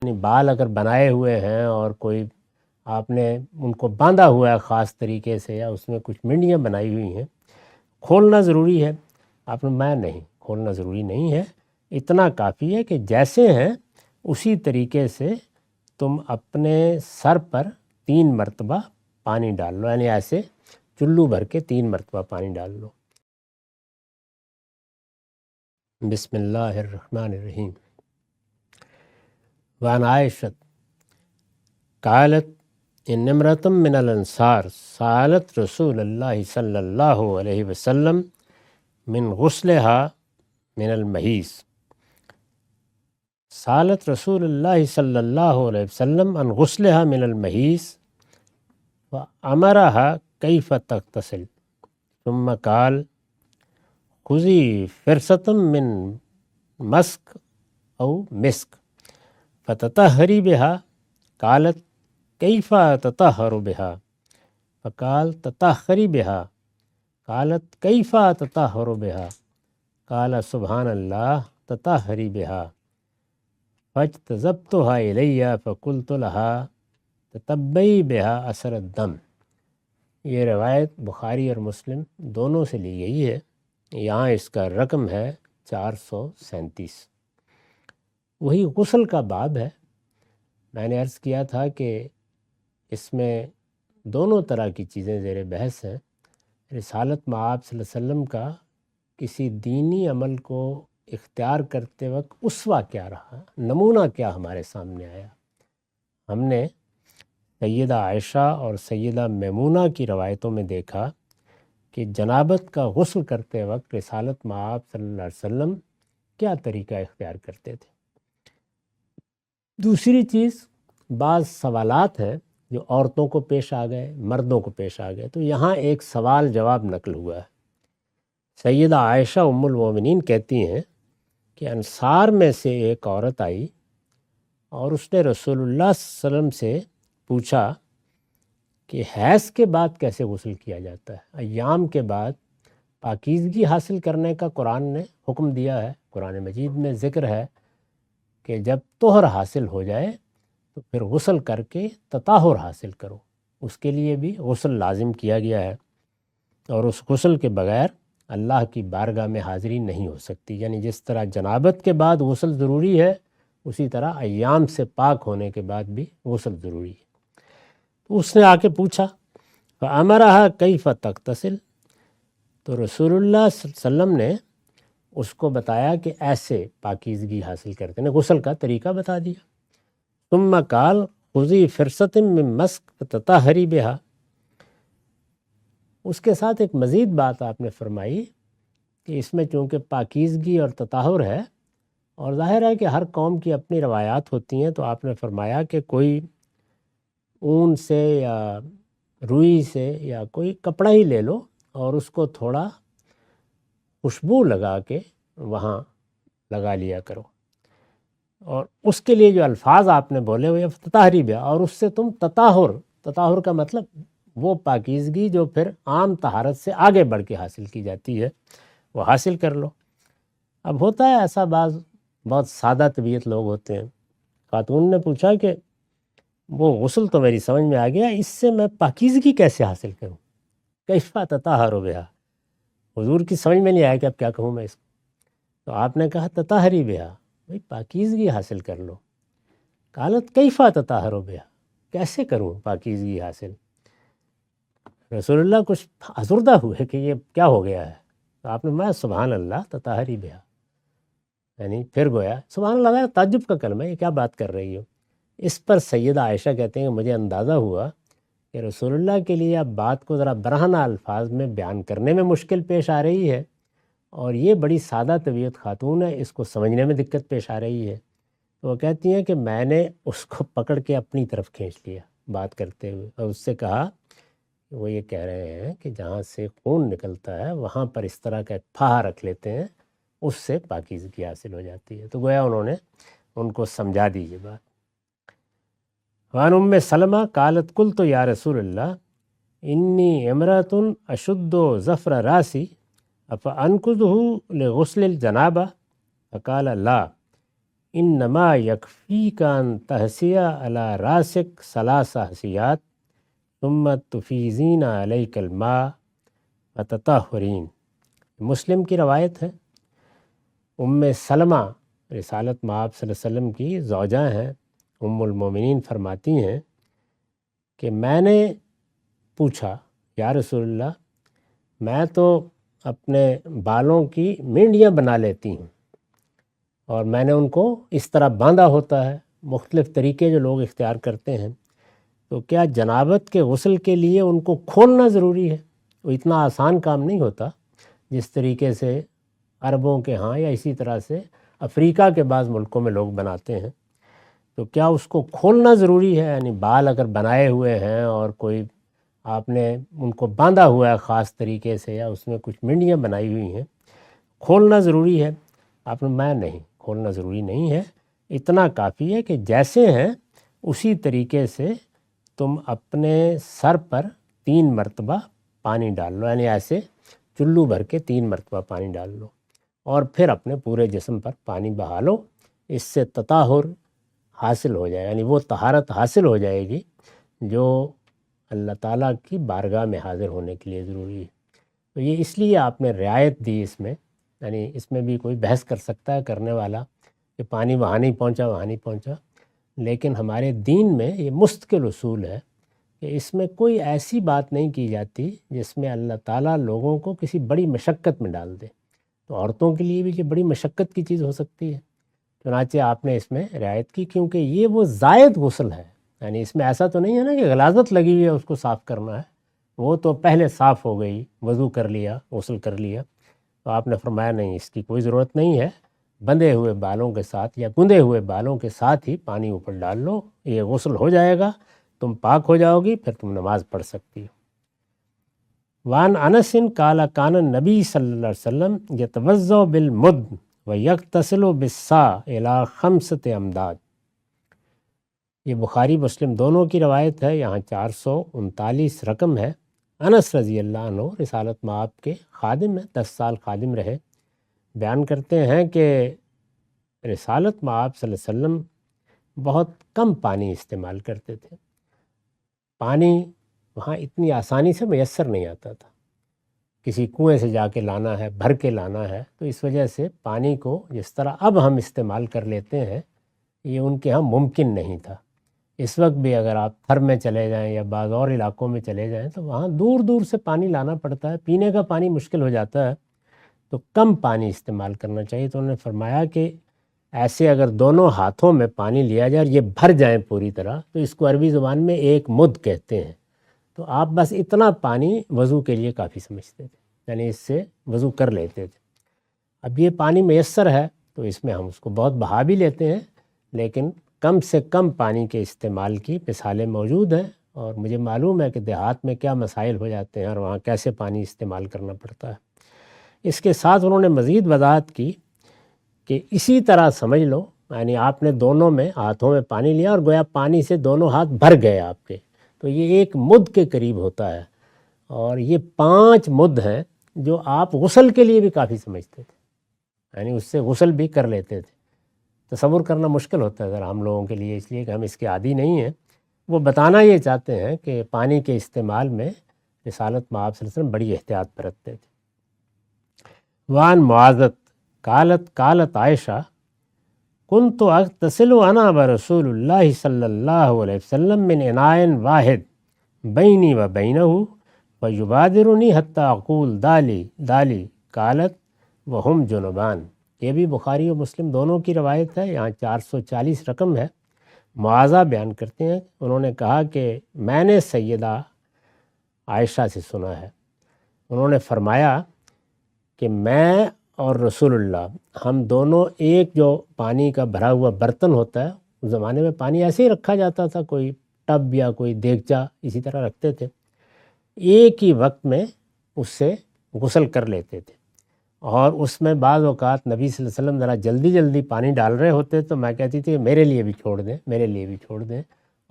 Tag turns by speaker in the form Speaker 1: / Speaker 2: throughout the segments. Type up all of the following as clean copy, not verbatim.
Speaker 1: یعنی بال اگر بنائے ہوئے ہیں اور کوئی آپ نے ان کو باندھا ہوا ہے خاص طریقے سے، یا اس میں کچھ منڈیاں بنائی ہوئی ہیں، کھولنا ضروری ہے؟ آپ نے میں نہیں، کھولنا ضروری نہیں ہے، اتنا کافی ہے کہ جیسے ہیں اسی طریقے سے تم اپنے سر پر 3 مرتبہ پانی ڈال لو، یعنی ایسے چلو بھر کے 3 مرتبہ پانی ڈال لو۔ بسم اللہ الرحمن الرحیم۔ وعن عائشہ قالت ان امرأة من الانصار سألت رسول اللہ صلی اللہ علیہ وسلم من غسلها من المحیض۔ سألت رسول اللہ صلی اللہ علیہ وسلم عن غسلها من المحیض فأمرها كيف تغتسل ثم قال خذي فرصة من مسك أو مسك فتطهري بها۔ قالت كيف تطهر بها؟ فقال تطهري بها۔ قالت كيف تطهر بها؟ قال سبحان الله تطهري بها۔ فاجتذبتها إلي فقلت لها تتبعي بها أثر الدم۔ یہ روایت بخاری اور مسلم دونوں سے لی گئی ہے، یہاں اس کا رقم ہے 437۔ وہی غسل کا باب ہے۔ میں نے عرض کیا تھا کہ اس میں دونوں طرح کی چیزیں زیر بحث ہیں۔ رسالت مآب صلی اللہ علیہ وسلم کا کسی دینی عمل کو اختیار کرتے وقت اسوہ کیا رہا، نمونہ کیا ہمارے سامنے آیا۔ ہم نے سیدہ عائشہ اور سیدہ میمونہ کی روایتوں میں دیکھا کہ جنابت کا غسل کرتے وقت رسالت مآب صلی اللہ علیہ وسلم کیا طریقہ اختیار کرتے تھے۔ دوسری چیز، بعض سوالات ہیں جو عورتوں کو پیش آ گئے، مردوں کو پیش آ گئے، تو یہاں ایک سوال جواب نقل ہوا ہے۔ سیدہ عائشہ ام المومنین کہتی ہیں کہ انصار میں سے ایک عورت آئی اور اس نے رسول اللہ صلی اللہ علیہ وسلم سے پوچھا کہ حیض کے بعد کیسے غسل کیا جاتا ہے۔ ایام کے بعد پاکیزگی حاصل کرنے کا قرآن نے حکم دیا ہے، قرآن مجید میں ذکر ہے کہ جب طہر حاصل ہو جائے تو پھر غسل کر کے تطہر حاصل کرو، اس کے لیے بھی غسل لازم کیا گیا ہے، اور اس غسل کے بغیر اللہ کی بارگاہ میں حاضری نہیں ہو سکتی۔ یعنی جس طرح جنابت کے بعد غسل ضروری ہے، اسی طرح ایام سے پاک ہونے کے بعد بھی غسل ضروری ہے۔ تو اس نے آ کے پوچھا فَأَمَرَهَا كَيْفَ تَغْتَسِلُ، تو رسول اللہ صلی اللہ علیہ وسلم نے اس کو بتایا کہ ایسے پاکیزگی حاصل کرتے ہیں، غسل کا طریقہ بتا دیا۔ ثم قال خذي فرصة من مسك فتطهري بها۔ اس کے ساتھ ایک مزید بات آپ نے فرمائی کہ اس میں چونکہ پاکیزگی اور تطہر ہے، اور ظاہر ہے کہ ہر قوم کی اپنی روایات ہوتی ہیں، تو آپ نے فرمایا کہ کوئی اون سے یا روئی سے یا کوئی کپڑا ہی لے لو اور اس کو تھوڑا خوشبو لگا کے وہاں لگا لیا کرو، اور اس کے لیے جو الفاظ آپ نے بولے ہوئے تطہری بیا، اور اس سے تم تطہر کا مطلب وہ پاکیزگی جو پھر عام طہارت سے آگے بڑھ کے حاصل کی جاتی ہے، وہ حاصل کر لو۔ اب ہوتا ہے ایسا، بعض بہت سادہ طبیعت لوگ ہوتے ہیں۔ خاتون نے پوچھا کہ وہ غسل تو میری سمجھ میں آ گیا، اس سے میں پاکیزگی کیسے حاصل کروں؟ کیف تطہر بہا، حضور کی سمجھ میں نہیں آیا کہ اب کیا کہوں میں اس کو۔ تو آپ نے کہا تطہری بہا، بھائی پاکیزگی حاصل کر لو۔ قالت کیف تطہر بہا، کیسے کروں پاکیزگی حاصل؟ رسول اللہ کچھ ازردہ ہوئے کہ یہ کیا ہو گیا ہے، تو آپ نے میں سبحان اللہ تطہری بہا، یعنی پھر گویا سبحان اللہ تعجب کا کلمہ ہے، یہ کیا بات کر رہی ہو۔ اس پر سیدہ عائشہ کہتے ہیں کہ مجھے اندازہ ہوا کہ رسول اللہ کے لیے اب بات کو ذرا برہنہ الفاظ میں بیان کرنے میں مشکل پیش آ رہی ہے، اور یہ بڑی سادہ طبیعت خاتون ہے، اس کو سمجھنے میں دقت پیش آ رہی ہے۔ تو وہ کہتی ہیں کہ میں نے اس کو پکڑ کے اپنی طرف کھینچ لیا بات کرتے ہوئے، اور اس سے کہا کہ وہ یہ کہہ رہے ہیں کہ جہاں سے خون نکلتا ہے وہاں پر اس طرح کا ایک پھاہا رکھ لیتے ہیں، اس سے پاکیزگی حاصل ہو جاتی ہے۔ تو گویا انہوں نے ان کو سمجھا دی یہ بات۔ وعن ام سلمہ قالت قلت یا رسول اللہ انی امرأۃ اشد ظفر راسی افانقذہ لغسل الجنابہ فقال لا انما یکفیک ان تحسیہ علی راسک ثلاث حسیات ثم تفیضین علیک الماء وتطہرین۔ مسلم کی روایت ہے، ام سلمہ رسالت مآب صلی اللہ علیہ وسلم کی زوجہ ہیں، ام المومنین فرماتی ہیں کہ میں نے پوچھا یا رسول اللہ، میں تو اپنے بالوں کی مینڈیاں بنا لیتی ہوں اور میں نے ان کو اس طرح باندھا ہوتا ہے، مختلف طریقے جو لوگ اختیار کرتے ہیں، تو کیا جنابت کے غسل کے لیے ان کو کھولنا ضروری ہے؟ وہ اتنا آسان کام نہیں ہوتا جس طریقے سے عربوں کے ہاں یا اسی طرح سے افریقہ کے بعض ملکوں میں لوگ بناتے ہیں، تو کیا اس کو کھولنا ضروری ہے؟ یعنی بال اگر بنائے ہوئے ہیں اور کوئی آپ نے ان کو باندھا ہوا ہے خاص طریقے سے یا اس میں کچھ منڈیاں بنائی ہوئی ہیں، کھولنا ضروری ہے؟ آپ نے میں نہیں، کھولنا ضروری نہیں ہے، اتنا کافی ہے کہ جیسے ہیں اسی طریقے سے تم اپنے سر پر 3 مرتبہ پانی ڈال لو، یعنی ایسے چلو بھر کے 3 مرتبہ پانی ڈال لو اور پھر اپنے پورے جسم پر پانی بہا لو، اس سے تطہر حاصل ہو جائے، یعنی وہ طہارت حاصل ہو جائے گی جو اللہ تعالیٰ کی بارگاہ میں حاضر ہونے کے لیے ضروری ہے۔ تو یہ اس لیے آپ نے رعایت دی اس میں، یعنی اس میں بھی کوئی بحث کر سکتا ہے کرنے والا کہ پانی وہاں نہیں پہنچا وہاں نہیں پہنچا، لیکن ہمارے دین میں یہ مستقل اصول ہے کہ اس میں کوئی ایسی بات نہیں کی جاتی جس میں اللہ تعالیٰ لوگوں کو کسی بڑی مشقت میں ڈال دے۔ تو عورتوں کے لیے بھی یہ بڑی مشقت کی چیز ہو سکتی ہے، چنانچہ آپ نے اس میں رعایت کی، کیونکہ یہ وہ زائد غسل ہے، یعنی اس میں ایسا تو نہیں ہے نا کہ غلاظت لگی ہوئی ہے اس کو صاف کرنا ہے، وہ تو پہلے صاف ہو گئی، وضو کر لیا، غسل کر لیا، تو آپ نے فرمایا نہیں، اس کی کوئی ضرورت نہیں ہے، بندھے ہوئے بالوں کے ساتھ یا گندے ہوئے بالوں کے ساتھ ہی پانی اوپر ڈال لو، یہ غسل ہو جائے گا، تم پاک ہو جاؤ گی، پھر تم نماز پڑھ سکتی ہو۔ وعن انس قال کان النبی صلی اللہ علیہ وسلم یتوضأ بالمد ویغتسل بالصاع الی 5 امداد۔ یہ بخاری مسلم دونوں کی روایت ہے، یہاں 439 رقم ہے۔ انس رضی اللہ عنہ رسالت مآب کے خادم ہیں، 10 سال خادم رہے، بیان کرتے ہیں کہ رسالت مآب صلی اللہ علیہ وسلم بہت کم پانی استعمال کرتے تھے، پانی وہاں اتنی آسانی سے میسر نہیں آتا تھا، کسی کنویں سے جا کے لانا ہے، بھر کے لانا ہے، تو اس وجہ سے پانی کو جس طرح اب ہم استعمال کر لیتے ہیں یہ ان کے ہاں ممکن نہیں تھا۔ اس وقت بھی اگر آپ تھر میں چلے جائیں یا بعض اور علاقوں میں چلے جائیں تو وہاں دور دور سے پانی لانا پڑتا ہے، پینے کا پانی مشکل ہو جاتا ہے، تو کم پانی استعمال کرنا چاہیے۔ تو انہوں نے فرمایا کہ ایسے اگر دونوں ہاتھوں میں پانی لیا جائے اور یہ بھر جائیں پوری طرح، تو اس کو عربی زبان میں ایک مد کہتے ہیں، تو آپ بس اتنا پانی وضو کے لیے کافی سمجھتے تھے، یعنی اس سے وضو کر لیتے تھے۔ اب یہ پانی میسر ہے تو اس میں ہم اس کو بہت بہا بھی لیتے ہیں، لیکن کم سے کم پانی کے استعمال کی مثالیں موجود ہیں، اور مجھے معلوم ہے کہ دیہات میں کیا مسائل ہو جاتے ہیں اور وہاں کیسے پانی استعمال کرنا پڑتا ہے۔ اس کے ساتھ انہوں نے مزید وضاحت کی کہ اسی طرح سمجھ لو، یعنی آپ نے دونوں میں ہاتھوں میں پانی لیا اور گویا پانی سے دونوں ہاتھ بھر گئے آپ کے، تو یہ ایک مد کے قریب ہوتا ہے، اور یہ 5 مد ہیں جو آپ غسل کے لیے بھی کافی سمجھتے تھے، یعنی اس سے غسل بھی کر لیتے تھے۔ تصور کرنا مشکل ہوتا ہے ذرا ہم لوگوں کے لیے، اس لیے کہ ہم اس کے عادی نہیں ہیں۔ وہ بتانا یہ چاہتے ہیں کہ پانی کے استعمال میں رسالت مآب صلی اللہ علیہ وسلم بڑی احتیاط برتتے تھے۔ وعن معاذۃ قالت عائشہ کنت اغتسل انا ورسول اللہ صلی اللہ علیہ وسلم من اناء واحد بینی و بینہ فیبادرنی حتی اقول دالی دالی قالت وہم جنبان۔ یہ بھی بخاری و مسلم دونوں کی روایت ہے، یہاں 440 رقم ہے۔ معاذہ بیان کرتے ہیں، انہوں نے کہا کہ میں نے سیدہ عائشہ سے سنا ہے، انہوں نے فرمایا کہ میں اور رسول اللہ ہم دونوں ایک جو پانی کا بھرا ہوا برتن ہوتا ہے، اس زمانے میں پانی ایسے ہی رکھا جاتا تھا، کوئی ٹب یا کوئی دیگچہ اسی طرح رکھتے تھے، ایک ہی وقت میں اس سے غسل کر لیتے تھے، اور اس میں بعض اوقات نبی صلی اللہ علیہ وسلم ذرا جلدی جلدی پانی ڈال رہے ہوتے تو میں کہتی تھی میرے لیے بھی چھوڑ دیں، میرے لیے بھی چھوڑ دیں،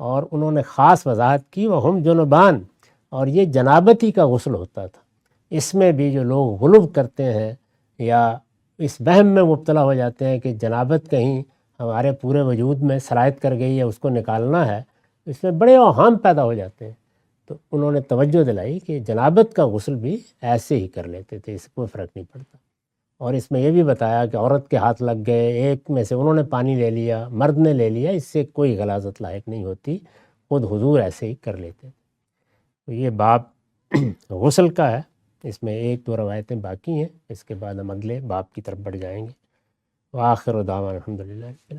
Speaker 1: اور انہوں نے خاص وضاحت کی وہ ہم جنبان، اور یہ جنابتی کا غسل ہوتا تھا۔ اس میں بھی جو لوگ غلو کرتے ہیں یا اس وہم میں مبتلا ہو جاتے ہیں کہ جنابت کہیں ہمارے پورے وجود میں سرایت کر گئی ہے، اس کو نکالنا ہے، اس میں بڑے اوہام پیدا ہو جاتے ہیں۔ تو انہوں نے توجہ دلائی کہ جنابت کا غسل بھی ایسے ہی کر لیتے تھے، اس سے کوئی فرق نہیں پڑتا۔ اور اس میں یہ بھی بتایا کہ عورت کے ہاتھ لگ گئے، ایک میں سے انہوں نے پانی لے لیا، مرد نے لے لیا، اس سے کوئی غلاظت لاحق نہیں ہوتی، خود حضور ایسے ہی کر لیتے۔ تو یہ باب غسل کا ہے، اس میں ایک دو روایتیں باقی ہیں، اس کے بعد ہم اگلے باب کی طرف بڑھ جائیں گے۔ وآخر دعوانا الحمدللہ۔